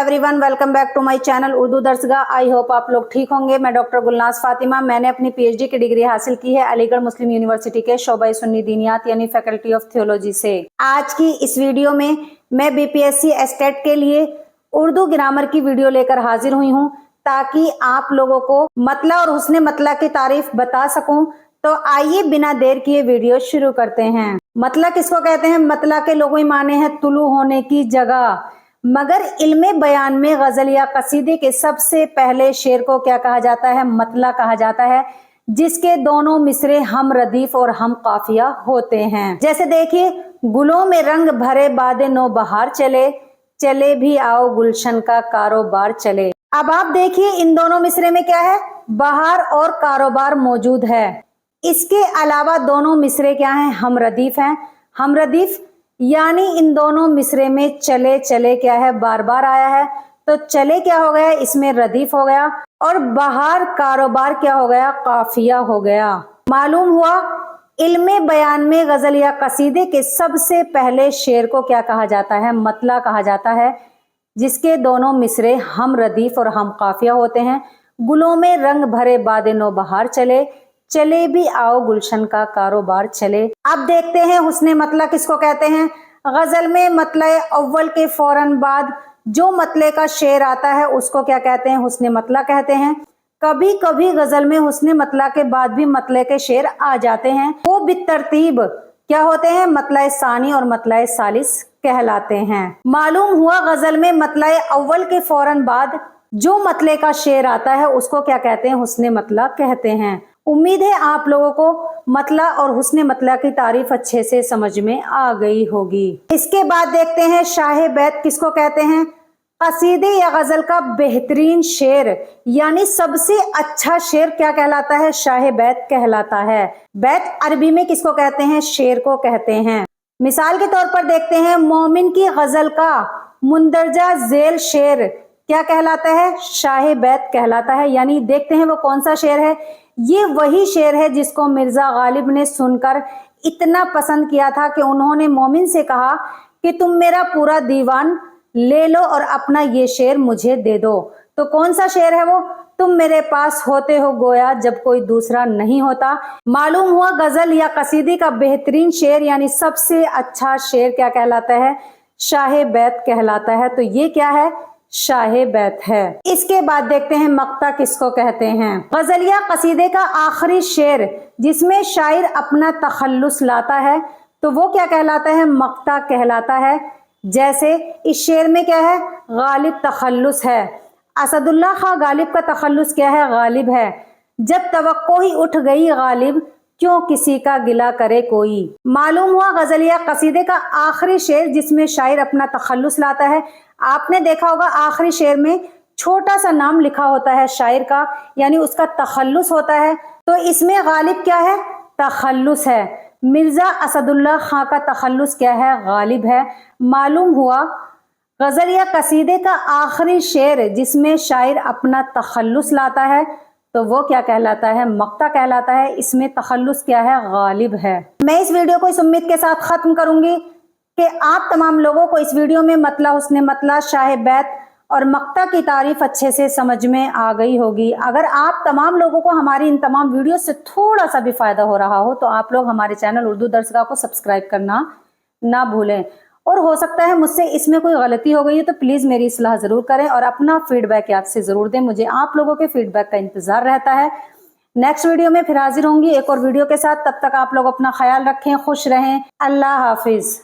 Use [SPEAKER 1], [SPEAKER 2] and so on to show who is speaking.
[SPEAKER 1] Everyone, welcome back to my channel Urdu Darsgah. I hope आप लोग ठीक होंगे। मैं डॉक्टर गुलनाज फातिमा। मैंने अपनी पीएचडी की डिग्री हासिल की है अलीगढ़ मुस्लिम यूनिवर्सिटी के शोबा सुन्नी दीनियात यानी फैकल्टी ऑफ थियोलॉजी से। आज की इस वीडियो में मैं बीपीएससी एस्टेट के लिए उर्दू ग्रामर की वीडियो लेकर हाजिर हुई हूँ ताकि आप लोगों को मतला और हुस्ने मतला की तारीफ बता सकूं। तो आइए बिना देर किए वीडियो शुरू करते हैं। मतला किसको कहते हैं? मतला के लोगों माने हैं तुलू होने की जगह। मगर इल्मे बयान में गजल या कसीदे के सबसे पहले शेर को क्या कहा जाता है? मतला कहा जाता है, जिसके दोनों मिसरे हम रदीफ और हम काफिया होते हैं। जैसे देखिए, गुलों में रंग भरे बादे नो बहार चले, चले भी आओ गुलशन का कारोबार चले। अब आप देखिए इन दोनों मिसरे में क्या है? बहार और कारोबार मौजूद है। इसके अलावा दोनों मिसरे क्या हैं? हम रदीफ हैं। हम रदीफ यानी इन दोनों मिसरे में चले चले क्या है? बार बार आया है, तो चले क्या हो गया? इसमें रदीफ हो गया। और बहार कारोबार क्या हो गया? काफिया हो गया। मालूम हुआ इल्मे बयान में गजल या कसीदे के सबसे पहले शेर को क्या कहा जाता है? मतला कहा जाता है, जिसके दोनों मिसरे हम रदीफ और हम काफिया होते हैं। गुलों में रंग भरे बादे नो बहार चले, चले भी आओ गुलशन का कारोबार चले। अब देखते हैं हुस्ने मतला किसको कहते हैं। गजल में मतला अव्वल के फौरन बाद जो मतले का शेर आता है उसको क्या कहते हैं? हुस्ने मतला कहते हैं। कभी कभी गजल में हुस्ने मतला के बाद भी मतले के शेर आ जाते हैं। वो बितरतीब क्या होते हैं? मतला सानी और मतला सालिस कहलाते हैं। मालूम हुआ गजल में मतला अव्वल के फौरन बाद जो मतले का शेर आता है उसको क्या कहते हैं? हुस्ने मतला कहते हैं। उम्मीद है आप लोगों को मतला और हुस्ने मतला की तारीफ अच्छे से समझ में आ गई होगी। इसके बाद देखते हैं शाहे बैत किसको कहते हैं। कसीदे या गजल का बेहतरीन शेर यानी सबसे अच्छा शेर क्या कहलाता है? शाहे बैत कहलाता है। बैत अरबी में किसको कहते हैं? शेर को कहते हैं। मिसाल के तौर पर देखते हैं मोमिन की गजल का मुंदरजा झेल शेर क्या कहलाता है? शाहे बैत कहलाता है। यानी देखते हैं वो कौन सा शेर है। ये वही शेर है जिसको मिर्जा गालिब ने सुनकर इतना पसंद किया था कि उन्होंने मोमिन से कहा कि तुम मेरा पूरा दीवान ले लो और अपना ये शेर मुझे दे दो। तो कौन सा शेर है वो? तुम मेरे पास होते हो गोया जब कोई दूसरा नहीं होता। मालूम हुआ गजल या कसीदे का बेहतरीन शेर यानी सबसे अच्छा शेर क्या कहलाता है? शाहे बैत कहलाता है। तो ये क्या है? शाहे बैत है। इसके बाद देखते हैं मक्ता किसको कहते हैं। गजल या कसीदे का आखिरी शेर जिसमें शायर अपना तखल्लुस लाता है तो वो क्या कहलाता है? मक्ता कहलाता है। जैसे इस शेर में क्या है? गालिब तखल्लुस है। असदुल्ला खां गालिब का तखल्लुस क्या है? गालिब है। जब तवक्को ही उठ गई गालिब, क्यों किसी का गिला करे कोई। मालूम हुआ गजल या कसीदे का आखिरी शेर जिसमें शायर अपना तखल्लुस लाता है। आपने देखा होगा आखिरी शेर में छोटा सा नाम लिखा होता है शायर का, यानी उसका तखल्लुस होता है। तो इसमें गालिब क्या है? तखल्लुस है। मिर्जा असदुल्ला खां का तखल्लुस क्या है? गालिब है। मालूम हुआ गजल या कसीदे का आखिरी शेर जिसमें शायर अपना तखल्लुस लाता है तो वो क्या कहलाता है? मक्ता कहलाता है। इसमें तखल्लुस क्या है? गालिब है। मैं इस वीडियो को इस उम्मीद के साथ खत्म करूंगी कि आप तमाम लोगों को इस वीडियो में मतला, हुस्ने मतला, शाहे बैत और मक्ता की तारीफ अच्छे से समझ में आ गई होगी। अगर आप तमाम लोगों को हमारी इन तमाम वीडियो से थोड़ा सा भी फायदा हो रहा हो तो आप लोग हमारे चैनल उर्दू दर्सगाह को सब्सक्राइब करना ना भूलें। और हो सकता है मुझसे इसमें कोई गलती हो गई है तो प्लीज मेरी इस्लाह जरूर करें और अपना फीडबैक याद से जरूर दें। मुझे आप लोगों के फीडबैक का इंतजार रहता है। नेक्स्ट वीडियो में फिर हाजिर होंगी एक और वीडियो के साथ। तब तक आप लोग अपना ख्याल रखें, खुश रहें। अल्लाह हाफिज।